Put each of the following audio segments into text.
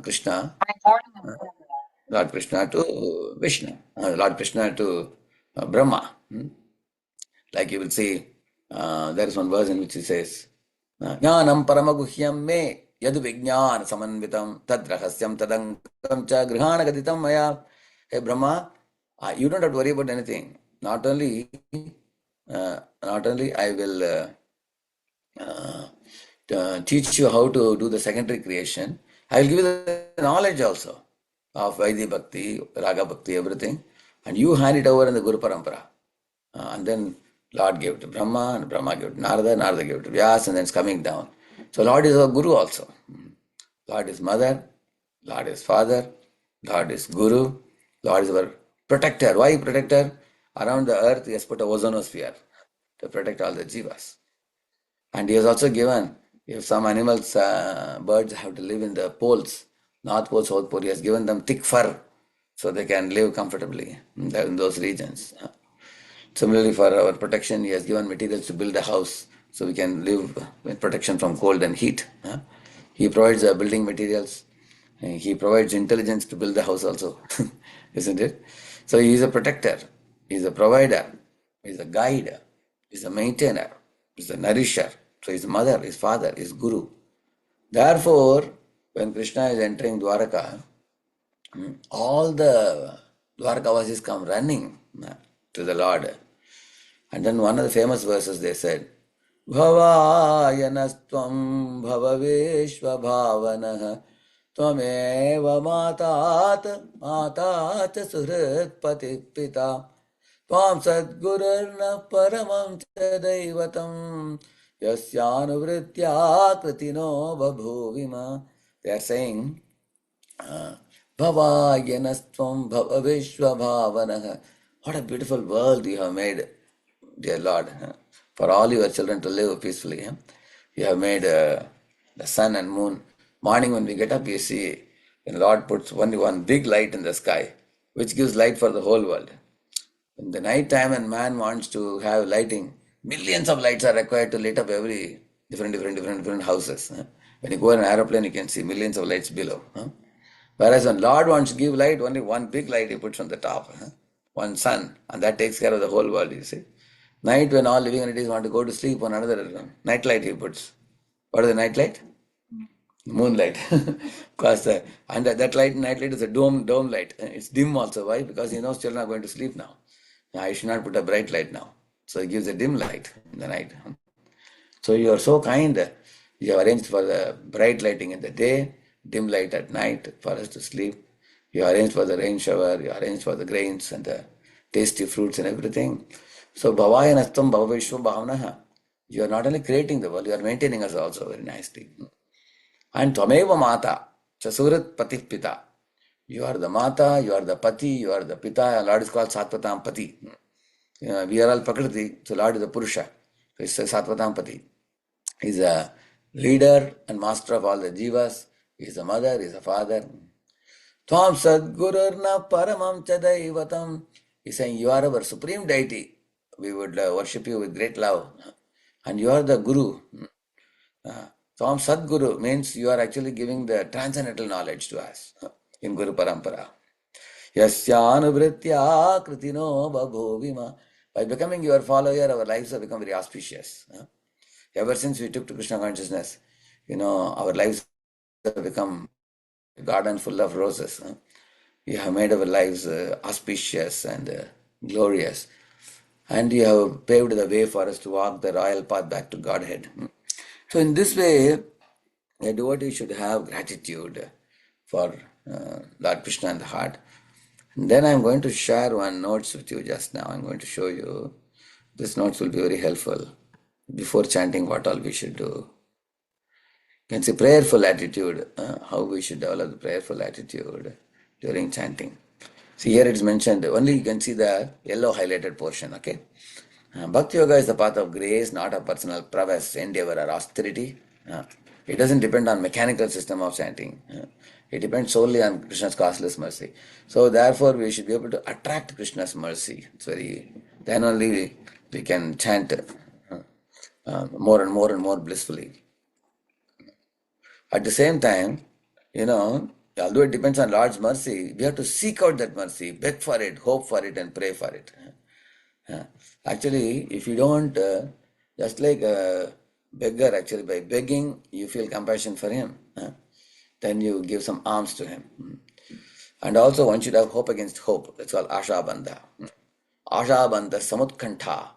Krishna, Lord Krishna to Vishnu, Lord Krishna to Brahma. Like you will see, there is one verse in which he says, Jnanam paramaguhyam me yad vijnana samanvitam tad rahasyam tadankam cha grihana gaditam maya. Hey Brahma, you don't have to worry about anything. Not only I will teach you how to do the secondary creation, I will give you the knowledge also of Vaidhi Bhakti, Raga Bhakti, everything, and you hand it over in the Guru Parampara. And then Lord gave it to Brahma, and Brahma gave it to Narada, Narada gave it to Vyas, and then it's coming down. So Lord is our Guru also. Lord is Mother, Lord is Father, Lord is Guru, Lord is our protector. Why protector? Around the earth, he has put a ozonosphere to protect all the jivas. And he has also given, if some animals, birds have to live in the poles, North Pole, South Pole, he has given them thick fur so they can live comfortably in those regions. Similarly, for our protection, he has given materials to build a house so we can live with protection from cold and heat. He provides building materials. He provides intelligence to build the house also, isn't it? So he is a protector, he is a provider, he is a guide, he is a maintainer, he is a nourisher. So his mother, his father, his guru. Therefore, when Krishna is entering Dwaraka, all the Dwarakavasis come running to the Lord. And then one of the famous verses they said, Bhavayanastvam bhavaveshva bhavanaha Tvameva matat suhrit patik pita Tvam sadgururna paramam chadaivatam Yasyanu kritino babhuvima. They are saying, Bhavayanastvam bhavaveshva bhavanaha. What a beautiful world you have made, dear Lord, for all your children to live peacefully. You have made the sun and moon. Morning when we get up, you see, the Lord puts only one big light in the sky, which gives light for the whole world. In the night time, when man wants to have lighting, millions of lights are required to light up every different houses. When you go in an aeroplane, you can see millions of lights below. Whereas when Lord wants to give light, only one big light he puts on the top, one sun, and that takes care of the whole world, you see. Night, when all living entities want to go to sleep, on another night light he puts. What is the night light? Moonlight. Because and that light, night light is a dome light. It's dim also. Why? Because he knows children are going to sleep now. I should not put a bright light now. So he gives a dim light in the night. So you are so kind. You have arranged for the bright lighting in the day, dim light at night for us to sleep. You arranged for the rain shower, you arranged for the grains and the tasty fruits and everything. So Bhavayanastam Bhavaveshwa Bhavanaha. You are not only creating the world, you are maintaining us also very nicely. And Tvameva Mata, Chasurat Patih Pita. You are the Mata, you are the Pati, you are the Pita. Lord is called Satvatam Pati. We are all Prakriti, so Lord is the Purusha. So it's Satvatam Pati. He is a leader and master of all the jivas. He is a mother, he is a father. Tvam Sadgururna Paramam Chadaivatam. He is saying, you are our supreme deity. We would worship you with great love. And you are the Guru. Tvam Sadguru means you are actually giving the transcendental knowledge to us in Guru Parampara. Yasyanu kritino babhovima. By becoming your follower, our lives have become very auspicious. Ever since we took to Krishna consciousness, our lives have become a garden full of roses. You have made our lives auspicious and glorious. And you have paved the way for us to walk the royal path back to Godhead. So in this way, a devotee should have gratitude for Lord Krishna in the heart. And then I'm going to share one notes with you just now. I'm going to show you. This notes will be very helpful before chanting what all we should do. You can see prayerful attitude, how we should develop the prayerful attitude during chanting. See here it is mentioned, only you can see the yellow highlighted portion, okay? Bhakti Yoga is the path of grace, not of personal prowess, endeavor or austerity. It doesn't depend on mechanical system of chanting. It depends solely on Krishna's causeless mercy. So therefore we should be able to attract Krishna's mercy. Then only we can chant more and more blissfully. At the same time, Although it depends on Lord's mercy, we have to seek out that mercy, beg for it, hope for it, and pray for it. Uh, Actually, if you don't, just like a beggar, actually, by begging, you feel compassion for him. Then you give some alms to him. And also, one should have hope against hope. That's called Asha Bandha. Asha Bandha Samutkantha.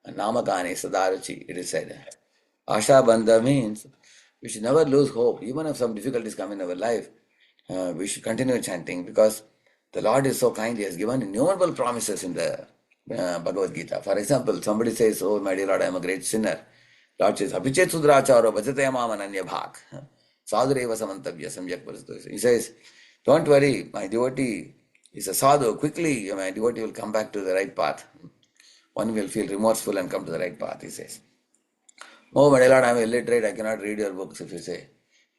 Namakani Sadaruchi, it is said. Asha Bandha means we should never lose hope. Even if some difficulties come in our life, we should continue chanting because the Lord is so kind. He has given innumerable promises in the Bhagavad Gita. For example, somebody says, "Oh, my dear Lord, I am a great sinner." Lord says, "Apichet sudracharo bhajate mam ananya bhak." Sadhureva samantavya samyak parasatu. He says, "Don't worry, my devotee is a sadhu. Quickly, my devotee will come back to the right path. One will feel remorseful and come to the right path," he says. "Oh, my dear Lord, I am illiterate. I cannot read your books," if you say.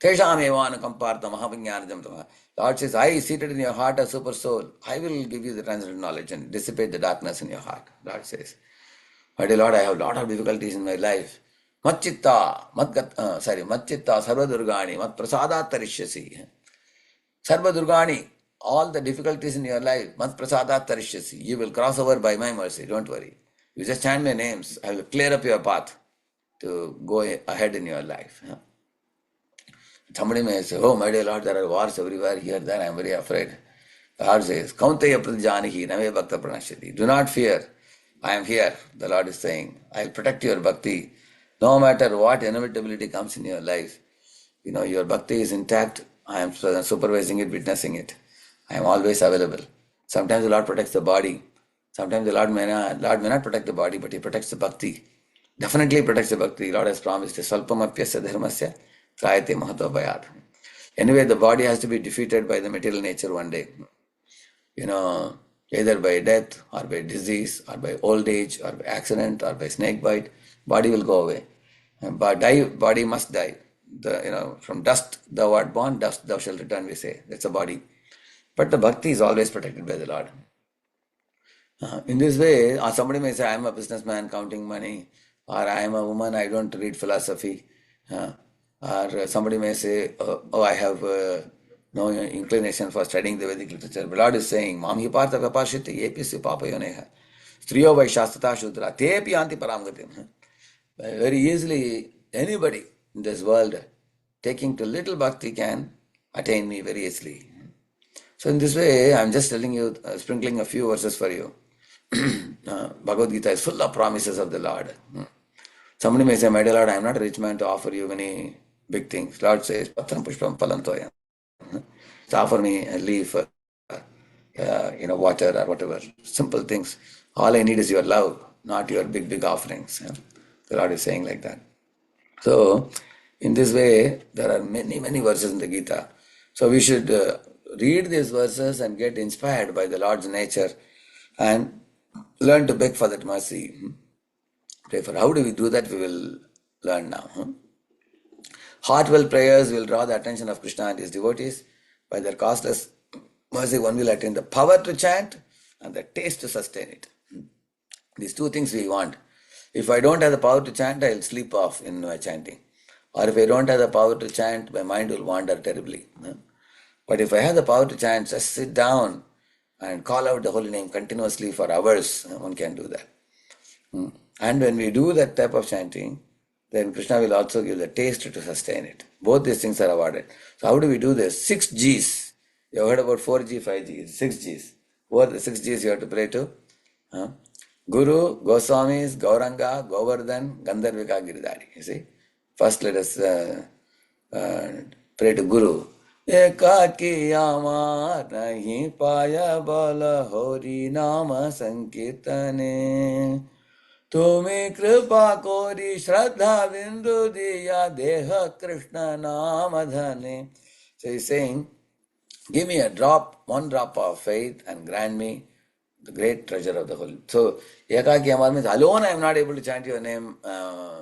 Tesham evan kamparta mahavignanajam tama. Lord says, "I seated in your heart a super soul. I will give you the transcendental knowledge and dissipate the darkness in your heart." Lord says, "My dear Lord, I have a lot of difficulties in my life. Matchitta sarva durgani mat prasadat tarishyasi." Sarva durgani, all the difficulties in your life, mat prasadat tarishyasi. You will cross over by my mercy. Don't worry. You just chant my names. I will clear up your path to go ahead in your life. Somebody may say, "Oh, my dear Lord, there are wars everywhere, here, there, I am very afraid." The Lord says, "Kaunteya pradjanihi name bhakta pranashyati." Do not fear. I am here. The Lord is saying, I will protect your bhakti. No matter what inevitability comes in your life, your bhakti is intact. I am supervising it, witnessing it. I am always available. Sometimes the Lord protects the body. Sometimes the Lord may not protect the body, but He protects the bhakti. Definitely protects the bhakti. Lord has promised, "Salpamapyasya dharmasya trayate mahato bhayat." Anyway, the body has to be defeated by the material nature one day. Either by death or by disease or by old age or by accident or by snake bite, body will go away. But body must die. From dust thou art born, dust thou shalt return, we say. That's a body. But the bhakti is always protected by the Lord. In this way, somebody may say, "I am a businessman counting money," or "I am a woman, I don't read philosophy." Or somebody may say, "Oh, I have no inclination for studying the Vedic literature." But Lord is saying, "Mam hi partha vyapashiti episi papayoneha. Striyo vai shastata shudra tepi anti paramgatim." Very easily, anybody in this world taking to little bhakti can attain me very easily. So in this way, I'm just telling you, sprinkling a few verses for you. Bhagavad Gita is full of promises of the Lord. Somebody may say, "My dear Lord, I am not a rich man to offer you many big things." Lord says, "Patram pushpam phalam toyam." To offer me a leaf, water or whatever, simple things. All I need is your love, not your big, big offerings. The Lord is saying like that. So, in this way, there are many, many verses in the Gita. So, we should read these verses and get inspired by the Lord's nature and learn to beg for that mercy. Pray for. How do we do that? We will learn now. Heartfelt prayers will draw the attention of Krishna and his devotees. By their causeless mercy, one will attain the power to chant and the taste to sustain it. These two things we want. If I don't have the power to chant, I'll sleep off in my chanting. Or if I don't have the power to chant, my mind will wander terribly. But if I have the power to chant, just sit down and call out the holy name continuously for hours. One can do that. And when we do that type of chanting, then Krishna will also give the taste to sustain it. Both these things are awarded. So how do we do this? 6 Gs. You have heard about 4G, 5G, 6 Gs. What are the 6 Gs you have to pray to? Guru, Goswamis, Gauranga, Govardhan, Gandharvika, Giridhari. You see? First let us pray to Guru. एकाकी आमा नहीं पाया बल होरी नाम संकीर्तने तुम्हें कृपा कोरी श्रद्धा बिंदु दिया देह कृष्ण नाम धने. So he's saying, give me a drop, one drop of faith and grant me the great treasure of the whole. So, Ekaki Amar means alone I am not able to chant your name,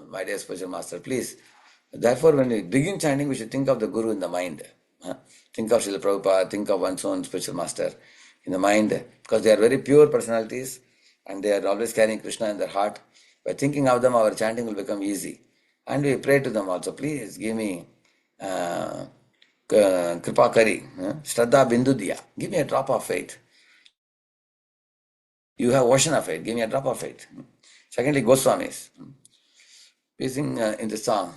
my dear spiritual master, please. Therefore, when we begin chanting, we should think of the Guru in the mind. Think of Srila Prabhupada, think of one's own spiritual master in the mind, because they are very pure personalities and they are always carrying Krishna in their heart. By thinking of them, our chanting will become easy. And we pray to them also, please give me Kripa Kari, Shraddha Bindu Diya. Give me a drop of faith. You have ocean of faith. Give me a drop of faith. Secondly, Goswamis. We sing in the song,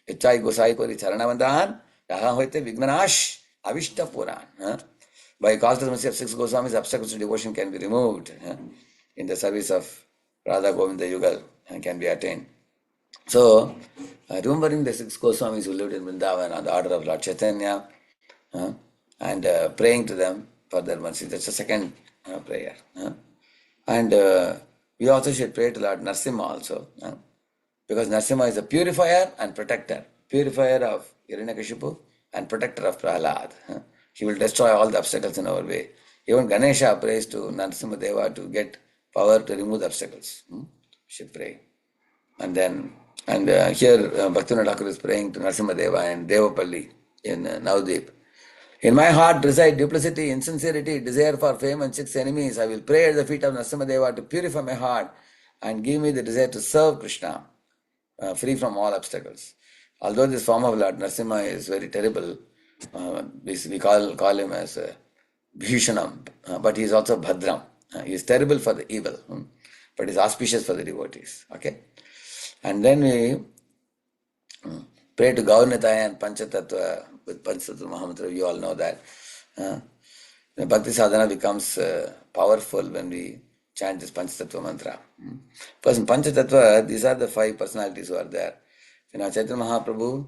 Ichai Gosai Kori Charanavandan, Yaha Hoite Vignanash, Avishta Puran. By cause mercy of six Goswamis, obstacles to devotion can be removed in the service of Radha Govinda Yugal and can be attained. So, remembering the six Goswamis who lived in Vrindavan on the order of Lord Chaitanya and praying to them for their mercy, that's the second prayer. And we also should pray to Lord Narasimha also. Because Narasimha is a purifier and protector. Purifier of Hiranyakashipu and protector of Prahlad. He will destroy all the obstacles in our way. Even Ganesha prays to Narasimha Deva to get power to remove the obstacles. We should pray. And then, here Bhaktivinoda Thakur is praying to Narasimha Deva and Devapalli in Navdeep. In my heart reside duplicity, insincerity, desire for fame and six enemies. I will pray at the feet of Narasimha Deva to purify my heart and give me the desire to serve Krishna, free from all obstacles. Although this form of Lord Narasimha is very terrible, we call him as Bhishanam, but he is also Bhadram. He is terrible for the evil, but he is auspicious for the devotees. Okay? And then we pray to Gaurnataya and Panchatattva with Panchatattva Mahamantra. You all know that. The Bhakti sadhana becomes powerful when we chant this Panchatattva mantra. First, in Panchatattva, these are the five personalities who are there. Chaitanya Mahaprabhu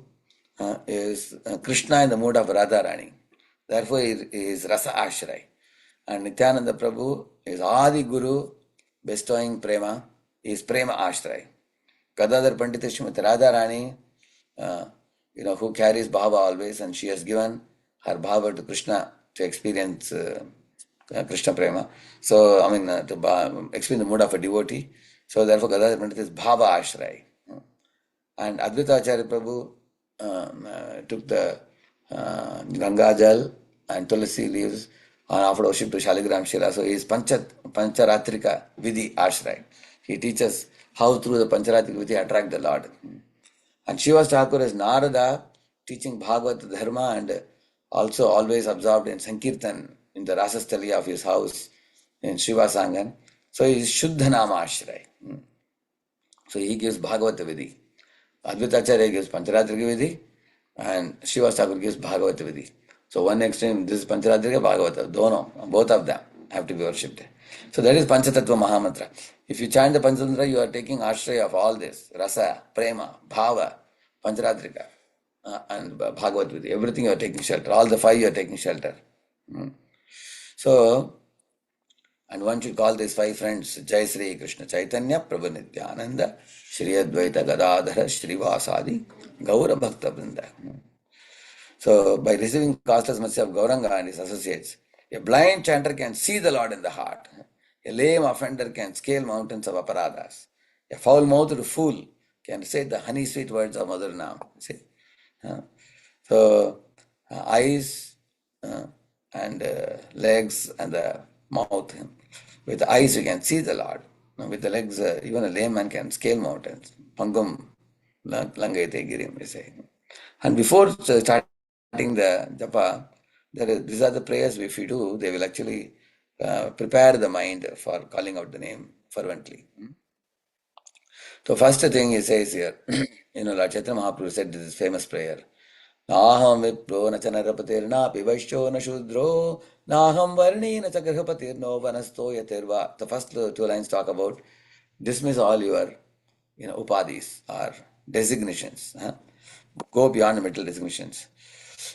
is Krishna in the mood of Radharani. Therefore, he is Rasa Ashray. And Nityananda Prabhu is Adi Guru, bestowing prema, he is Prema Ashray. Gadadhar Pandita Srimati Radharani, who carries Bhava always, and she has given her Bhava to Krishna to experience Krishna Prema. So, to experience the mood of a devotee. So, therefore, Gadadhar Pandita is Bhava Ashray. And Advaita Acharya Prabhu took the Ganga Jal and Tulasi leaves and offered worship to Shaligram Shila. So, he is Pancharatrika Vidhi Ashray. He teaches how through the Pancharatrika Vidhi attract the Lord. And Shiva Thakur is Narada, teaching Bhagavad Dharma and also always absorbed in Sankirtan in the Rasastali of his house in Shiva Sangan. So he is Shuddha Nama Ashray. So he gives Bhagavad Vidhi. Advaita Acharya gives Pancharatrika Vidhi and Shiva Thakur gives Bhagavad Vidhi. So one extreme, this is Pancharatrika, Bhagavata, both of them have to be worshipped. So that is Panchatattva Mahamantra. If you chant the Panchatantra, you are taking ashray of all this, Rasa, Prema, Bhava, Pancharatrika, and Bhagavad Vidhi. Everything you are taking shelter. All the five you are taking shelter. So, and one should call these five friends Jai Sri Krishna Chaitanya Prabhu Nityananda Shri Advaita Gadadhara Shrivasadi Gaura Bhakta Vrinda. So, by receiving costless mercy of Gauranga and his associates, a blind chanter can see the Lord in the heart. A lame offender can scale mountains of aparadas. A foul-mouthed fool can recite the honey-sweet words of Madhuranam. See? So, eyes and legs and the mouth. With the eyes you can see the Lord. With the legs, even a layman can scale mountains. Pangum langayate girim, we say. And before starting the japa, these are the prayers if you do, they will actually prepare the mind for calling out the name fervently. So first thing he says here, Lord Chaitanya Mahaprabhu said this famous prayer. Naham vipro na chanarapatir na pivaishyo na shudro naham varni na chagrahapatir no vanasto yatirva. The first two lines talk about dismiss all your upadhis or designations. Go beyond mental designations.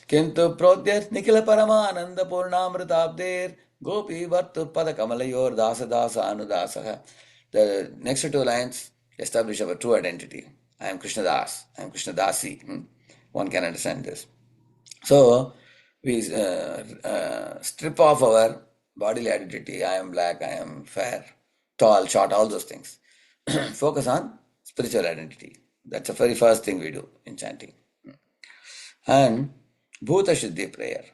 Kintu prodhyat nikila paramananda purnamritabder gopi vartu pada kamalayor dasa dasa anudasa. The next two lines establish our true identity. I am Krishna Das. I am Krishna Dasi. One can understand this. So, we strip off our bodily identity. I am black, I am fair, tall, short, all those things. Focus on spiritual identity. That's the very first thing we do in chanting. And Bhuta Shuddhi prayer.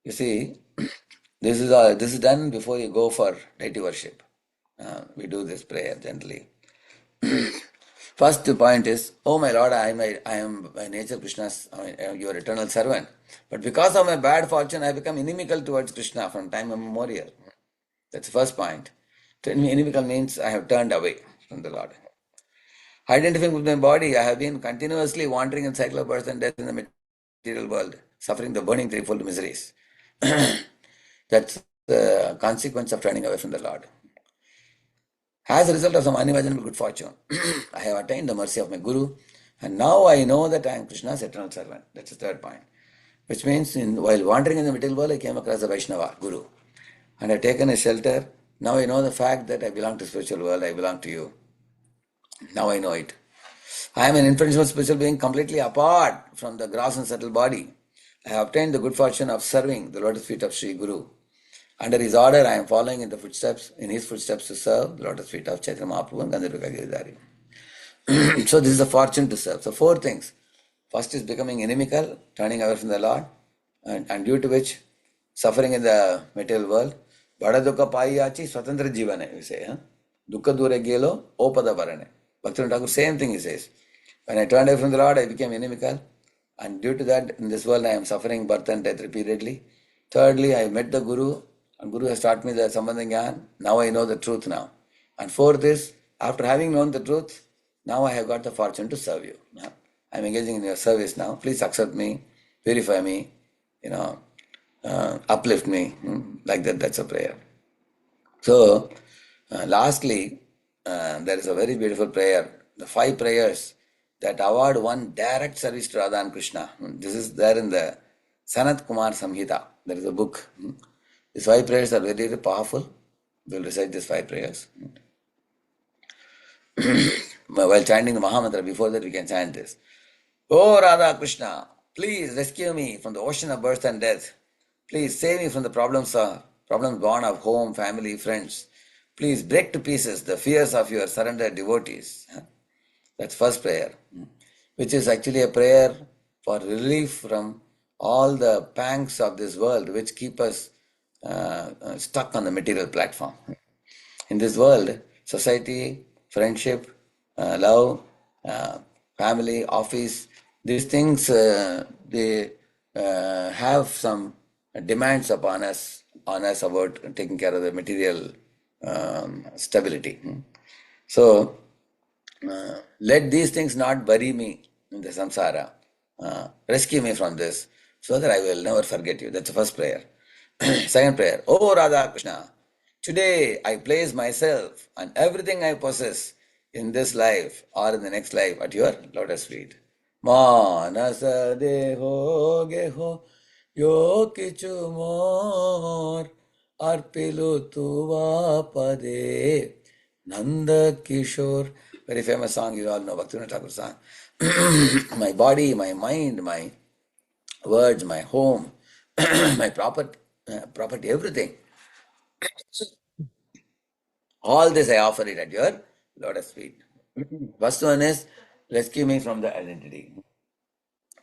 You see, this is done before you go for deity worship. We do this prayer gently. First point is, oh my Lord, I am by nature Krishna's, your eternal servant. But because of my bad fortune, I become inimical towards Krishna from time immemorial. That's the first point. Inimical means I have turned away from the Lord. Identifying with my body, I have been continuously wandering in cycle of birth and death in the material world, suffering the burning threefold miseries. That's the consequence of turning away from the Lord. As a result of some unimaginable good fortune, I have attained the mercy of my Guru, and now I know that I am Krishna's eternal servant. That's the third point. Which means, while wandering in the material world, I came across the Vaishnava, Guru, and I've taken a shelter. Now I know the fact that I belong to spiritual world, I belong to you. Now I know it. I am an influential spiritual being completely apart from the gross and subtle body. I have obtained the good fortune of serving the lotus feet of Sri Guru. Under his order, I am following in his footsteps to serve the lotus feet of Chaitanya Mahaprabhu and Gandharva Giridhari. So this is the fortune to serve. So four things. First is becoming inimical, turning away from the Lord, and due to which suffering in the material world. Bada dukha paiyachi swatantra jivane, we say. Dukha dure gelo opada varane. Bhaktivinoda Thakur, same thing he says. When I turned away from the Lord, I became inimical. And due to that, in this world, I am suffering birth and death repeatedly. Thirdly, I met the Guru, and Guru has taught me the Sambandha Gyan. Now I know the truth now. And fourth is, after having known the truth, now I have got the fortune to serve you. I am engaging in your service now. Please accept me, purify me, uplift me. Like that, that's a prayer. So, lastly, there is a very beautiful prayer. The 5 prayers that award one direct service to Radha and Krishna. This is there in the Sanat Kumar Samhita. There is a book. These 5 prayers are very, very powerful. We will recite these 5 prayers. While chanting the Mahamantra, before that we can chant this. Oh Radha Krishna, please rescue me from the ocean of birth and death. Please save me from the problems born of home, family, friends. Please break to pieces the fears of your surrendered devotees. That's first prayer, which is actually a prayer for relief from all the pangs of this world which keep us stuck on the material platform. In this world, society, friendship, love, family, office, these things, they have some demands upon us, on us about taking care of the material stability. So, let these things not bury me in the samsara. Rescue me from this so that I will never forget you. That's the first prayer. Second prayer. Oh Radha Krishna, today I place myself and everything I possess in this life or in the next life at your lotus feet. Manasa deho geho yo kichu mor arpilu tuva pade Nanda Kishore. Very famous song, you all know, Bhaktivinoda Thakur song. My body, my mind, my words, my home, my property, everything. All this I offer it at your lotus feet. First one is rescue me from the identity,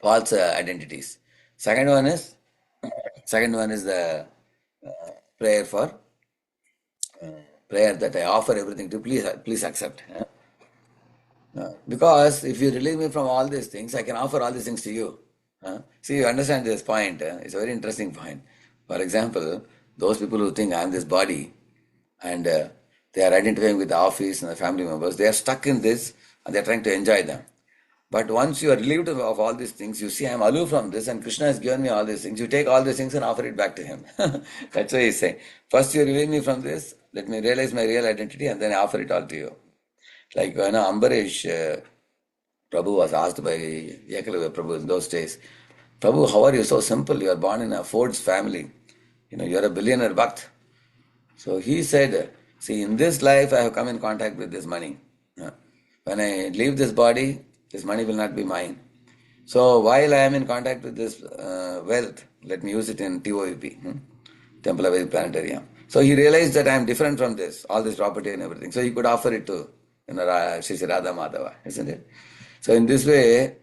false identities. Second one is the prayer for prayer that I offer everything to please accept. Because if you relieve me from all these things, I can offer all these things to you. See, you understand this point. It's a very interesting point. For example, those people who think I am this body and they are identifying with the office and the family members, they are stuck in this and they are trying to enjoy them. But once you are relieved of all these things, you see I am aloof from this and Krishna has given me all these things. You take all these things and offer it back to him. That's why he's saying, first you relieve me from this, let me realize my real identity and then I offer it all to you. Like Ambarish, Prabhu was asked by Yakalava Prabhu in those days, Prabhu, how are you so simple? You are born in a Ford's family. You are a billionaire Bhakt. So he said, see, in this life I have come in contact with this money. When I leave this body, this money will not be mine. So while I am in contact with this wealth, let me use it in TOEP, Temple of Planetarium. So he realized that I am different from this, all this property and everything. So he could offer it to Sri Radha Madhava, isn't it? So in this way,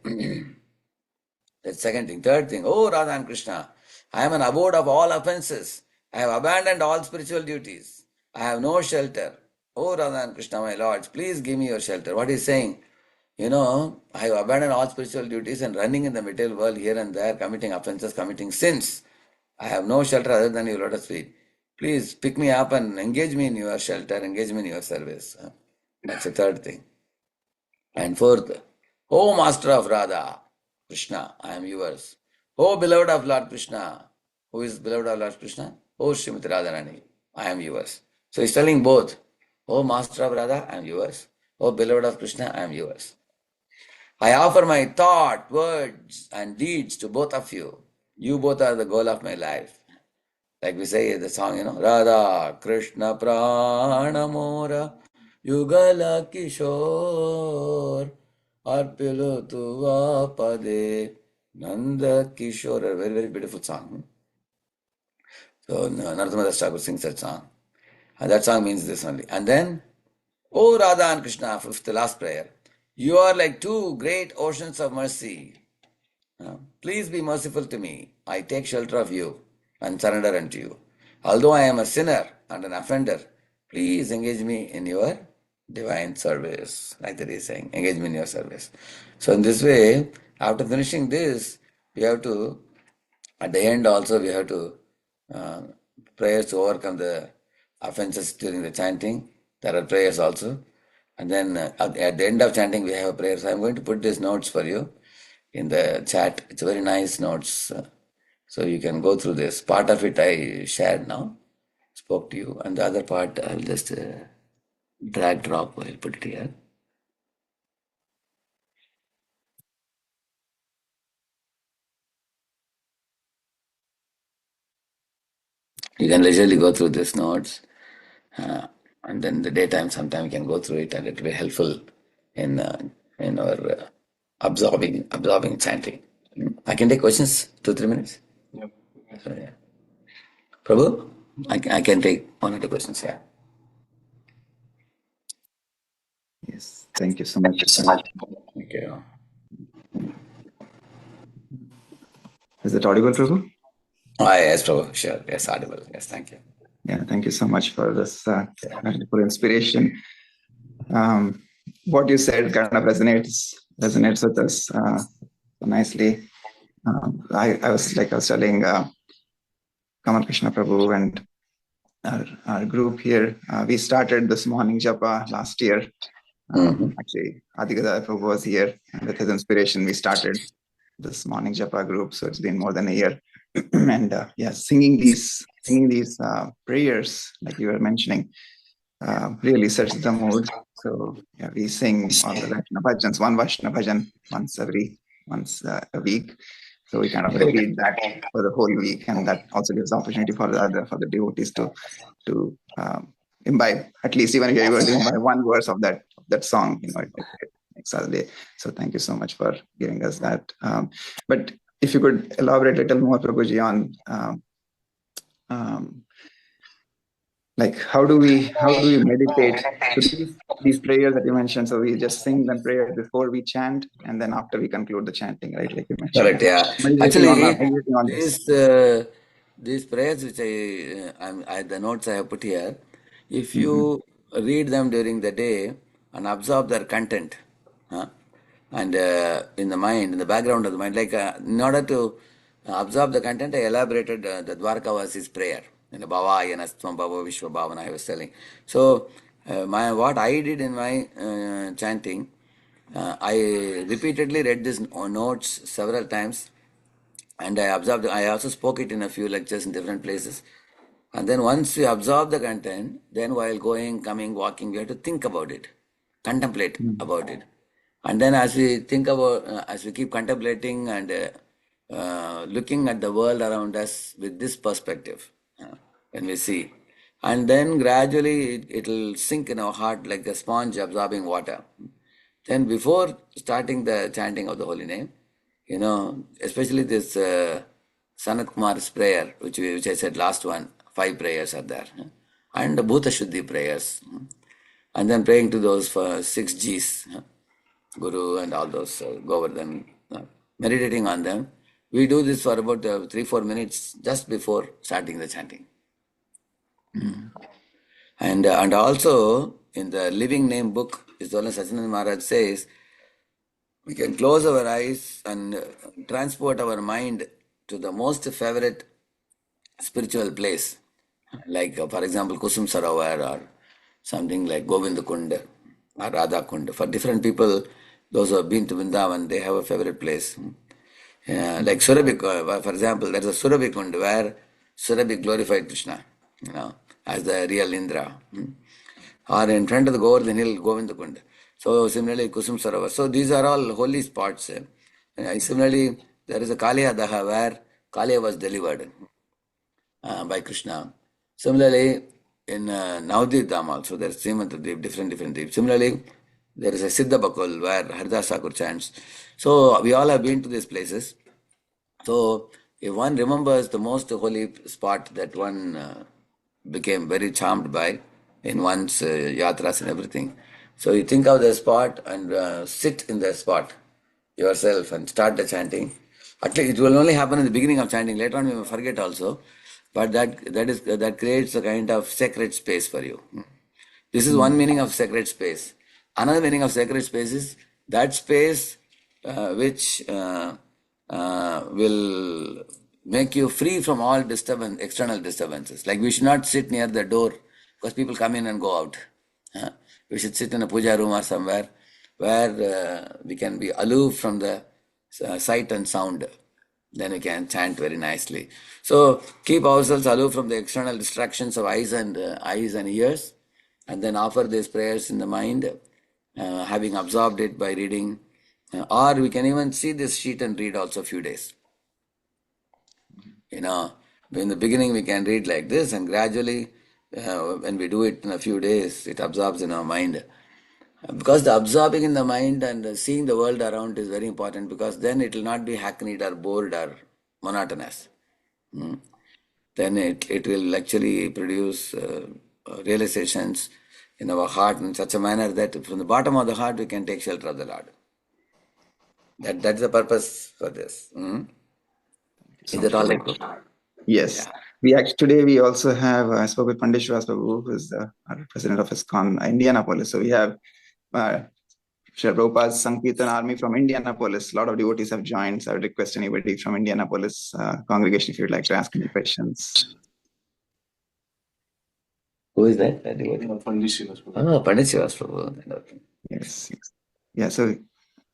that's second thing. Third thing, oh Radha and Krishna, I am an abode of all offenses. I have abandoned all spiritual duties. I have no shelter. Oh Radha and Krishna, my lords, please give me your shelter. What is saying? I have abandoned all spiritual duties and running in the material world here and there, committing offenses, committing sins. I have no shelter other than your lotus feet. Please pick me up and engage me in your shelter, engage me in your service. That's the third thing. And fourth, O Master of Radha, Krishna, I am yours. O beloved of Lord Krishna, who is beloved of Lord Krishna? O Srimati Radharani, I am yours. So he's telling both, O Master of Radha, I am yours. O beloved of Krishna, I am yours. I offer my thought, words, and deeds to both of you. You both are the goal of my life. Like we say in the song, Radha Krishna Pranamora Yugala Kishore Arpilu Tuva Pade Nanda Kishore. A very, very beautiful song. So Narottam Das Thakur sings that song. And that song means this only. And then, O Radha and Krishna, fifth, the last prayer. You are like two great oceans of mercy. Please be merciful to me. I take shelter of you and surrender unto you. Although I am a sinner and an offender, please engage me in your divine service. Like that he's saying, engage me in your service. So in this way, after finishing this, we have to, at the end also, we have to uh, prayers to overcome the offenses during the chanting. There are prayers also. And then at the end of chanting, we have a prayer. So I'm going to put these notes for you in the chat. It's very nice notes. So you can go through this. Part of it I shared now, spoke to you, and the other part I'll just drag drop. I'll put it here. You can leisurely go through these notes, and then the daytime sometime you can go through it, and it will be helpful in our absorbing chanting. I can take questions 2-3 minutes. Yep. So, yeah. Prabhu, I can take one or two questions. Yeah. Yes. Thank you so much. Thank you. Is it audible, Prabhu? Yes, Prabhu. Sure. Yes, audible. Yes, thank you. Yeah. Thank you so much for this wonderful inspiration. What you said kind of resonates with us so nicely. I was telling Kamal Krishna Prabhu and our group here. We started this morning Japa last year. Actually, Adigadaya Prabhu was here, and with his inspiration, we started this morning Japa group. So it's been more than a year, and singing these prayers like you were mentioning really sets the mood. So we sing all the Vaishnava bhajans, one Vaishnava bhajan once a week. So we kind of repeat that for the whole week, and that also gives opportunity for the devotees to imbibe, at least even if you're able to imbibe one verse of that song. It makes our day. So thank you so much for giving us that. But if you could elaborate a little more, Prabhuji, on like how do we meditate? So these prayers that you mentioned, so we just sing them prayers before we chant, and then after we conclude the chanting, right? Like you mentioned. Correct. Yeah. Meditating Actually, on this. these prayers which the notes I have put here, if Mm-hmm. you read them during the day and absorb their content, huh, and in the mind, in the background of the mind, like in order to absorb the content, I elaborated the Dwarkavasi's prayer. Bhava Yanastvam Bhava Vishwa Bhavana I was telling. So what I did in my chanting, I repeatedly read these notes several times, and I observed. I also spoke it in a few lectures in different places. And then once we absorb the content, then while going, coming, walking, we have to think about it, contemplate about it. And then as we think about, as we keep contemplating and looking at the world around us with this perspective, when we see, and then gradually it will sink in our heart like a sponge absorbing water. Then before starting the chanting of the holy name, especially this Sanat Kumar's prayer, which I said last one, 5 prayers are there, and the Bhuta Shuddhi prayers, and then praying to those for 6 Gs, Guru and all those Govardhan, meditating on them. We do this for about 3-4 minutes just before starting the chanting. And also in the Living Name book, Isdola Sachinand Maharaj says, we can close our eyes and transport our mind to the most favorite spiritual place, like for example Kusum Sarovar or something like Govind Kund or Radha Kund. For different people, those who have been to Vrindavan, they have a favorite place. Like Surabhi, for example, there's a Surabhi Kund where Surabhi glorified Krishna, as the real Indra. Or in front of the Govardhan hill, Govind Kund. So similarly, Kusum Sarovar. So these are all holy spots. Similarly, there is a Kaliya Daha where Kaliya was delivered by Krishna. Similarly, in Navadvip Dham also, there is Srimantadvip, different deep. Similarly, there is a Siddha Bakul where Haridas Thakur chants. So we all have been to these places. So if one remembers the most holy spot that one became very charmed by in one's yatras and everything. So you think of the spot and sit in the spot yourself and start the chanting. At least it will only happen in the beginning of chanting. Later on, you may forget also, but that creates a kind of sacred space for you. This is one meaning of sacred space. Another meaning of sacred space is that space which will make you free from all disturbance, external disturbances. Like we should not sit near the door because people come in and go out. We should sit in a puja room or somewhere where we can be aloof from the sight and sound. Then we can chant very nicely. So keep ourselves aloof from the external distractions of eyes and ears, and then offer these prayers in the mind, having absorbed it by reading, or we can even see this sheet and read also a few days. In the beginning we can read like this, and gradually, when we do it in a few days, it absorbs in our mind. Because the absorbing in the mind and seeing the world around is very important, because then it will not be hackneyed or bored or monotonous. Then it will actually produce realizations in our heart in such a manner that from the bottom of the heart we can take shelter of the Lord. That's the purpose for this. Is that all right? Yes. Yeah. Today we also have, I spoke with Pandit Srivas Prabhu, who is the president of ISKCON Indianapolis. So we have Srila Prabhupada's Sankirtan army from Indianapolis. A lot of devotees have joined. So I would request anybody from Indianapolis congregation if you'd like to ask any questions. Who is that? Pandit Srivas Prabhu. Oh, Pandit Srivas Prabhu. Okay. Yes. Yeah. So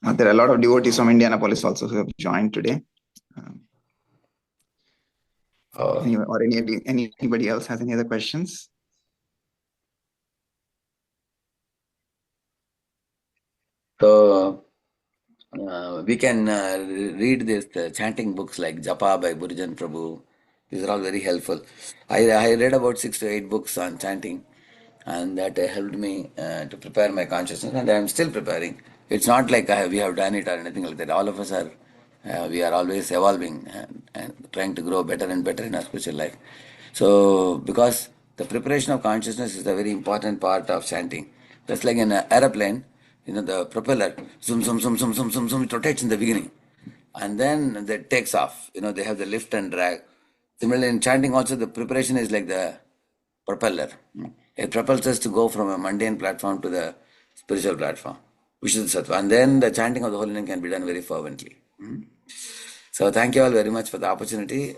there are a lot of devotees from Indianapolis also who have joined today. Anybody else has any other questions? So we can read these chanting books like Japa by Burjan Prabhu. These are all very helpful. I read about 6 to 8 books on chanting, and that helped me to prepare my consciousness, and I am still preparing. It's not like we have done it or anything like that. All of us are, we are always evolving and trying to grow better and better in our spiritual life. So, because the preparation of consciousness is a very important part of chanting. Just like in an aeroplane, the propeller, zoom, zoom, zoom, zoom, zoom, zoom, zoom, it rotates in the beginning. And then it takes off. They have the lift and drag. Similarly, in chanting also, the preparation is like the propeller. It propels us to go from a mundane platform to the spiritual platform, which is the sattva. And then the chanting of the holy name can be done very fervently. So thank you all very much for the opportunity.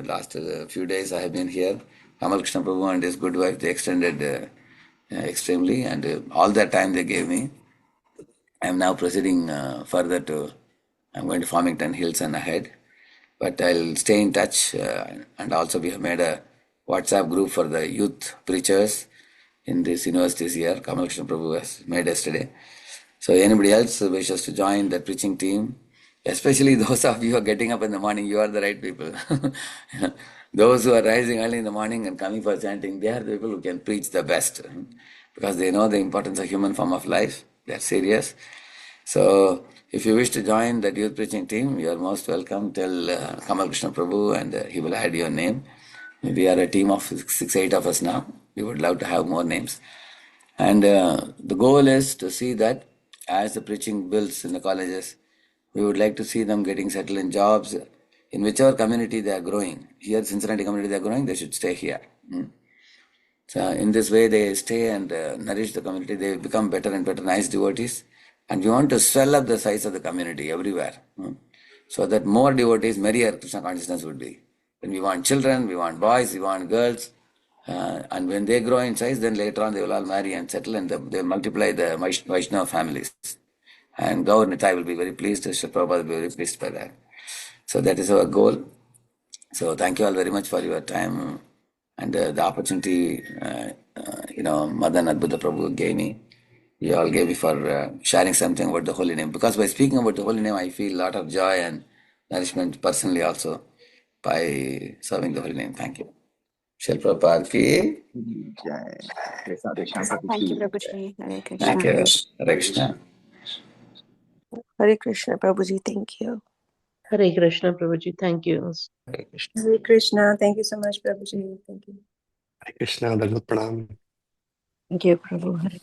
Last few days I have been here. Kamal Krishna Prabhu and his good wife, they extended extremely, and all that time they gave me. I am now proceeding further I'm going to Farmington Hills and ahead. But I'll stay in touch, and also we have made a WhatsApp group for the youth preachers in these universities here. Kamal Krishna Prabhu has made yesterday. So anybody else who wishes to join the preaching team, especially those of you who are getting up in the morning, you are the right people. Those who are rising early in the morning and coming for chanting, they are the people who can preach the best, because they know the importance of human form of life. They are serious. So if you wish to join the youth preaching team, you are most welcome. Tell Kamal Krishna Prabhu, and he will add your name. We are a team of 6, 8 of us now. We would love to have more names. And the goal is to see that as the preaching builds in the colleges, we would like to see them getting settled in jobs in whichever community they are growing. Here, Cincinnati community they are growing, they should stay here. So in this way, they stay and nourish the community. They become better and better, nice devotees. And we want to swell up the size of the community everywhere. So that more devotees, merrier Krishna consciousness would be. When we want children, we want boys, we want girls. And when they grow in size, then later on they will all marry and settle and they multiply the Vaishnava families. And Governor Nitai will be very pleased, Sri Prabhupada will be very pleased by that. So that is our goal. So thank you all very much for your time and the opportunity, Madan Adbhuta Prabhu gave me. You all gave me for sharing something about the holy name. Because by speaking about the holy name, I feel a lot of joy and nourishment personally also by serving the holy name. Thank you. Shri Prabhupada ki. Jai. Radheshyam Prabhu Thank you, ki. Prabhuji. Hare Krishna. Thank you. Hare Krishna. Hare Krishna, Prabhuji. Thank you. Hare Krishna, Prabhuji. Thank you. Hare Krishna. Hare Krishna. Thank you so much, Prabhuji. Thank you. Hare Krishna, Dandavat Pranam. Thank you, Prabhu. Hare